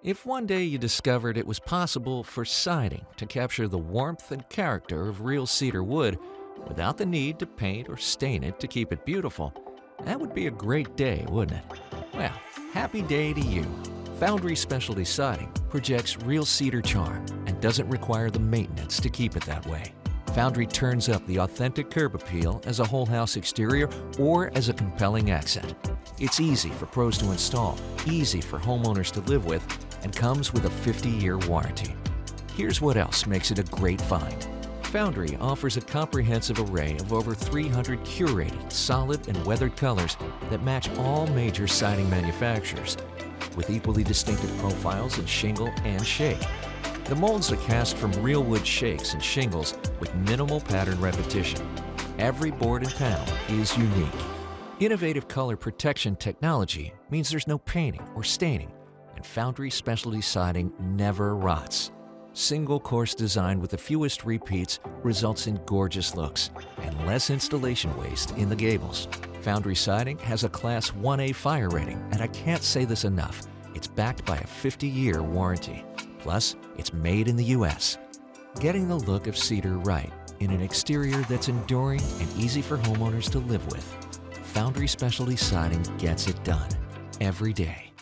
If one day you discovered it was possible for siding to capture the warmth and character of real cedar wood without the need to paint or stain it to keep it beautiful, that would be a great day, wouldn't it? Well, happy day to you. Foundry Specialty Siding projects real cedar charm and doesn't require the maintenance to keep it that way. Foundry turns up the authentic curb appeal as a whole house exterior or as a compelling accent. It's easy for pros to install, easy for homeowners to live with, and comes with a 50-year warranty. Here's what else makes it a great find. Foundry offers a comprehensive array of over 300 curated, solid, and weathered colors that match all major siding manufacturers, with equally distinctive profiles in shingle and shake. The molds are cast from real wood shakes and shingles with minimal pattern repetition. Every board and panel is unique. Innovative color protection technology means there's no painting or staining, and Foundry Specialty Siding never rots. Single course design with the fewest repeats results in gorgeous looks and less installation waste in the gables. Foundry Siding has a Class 1A fire rating, and I can't say this enough. It's backed by a 50-year warranty. Plus, it's made in the U.S. Getting the look of cedar right in an exterior that's enduring and easy for homeowners to live with. Foundry Specialty Siding gets it done every day.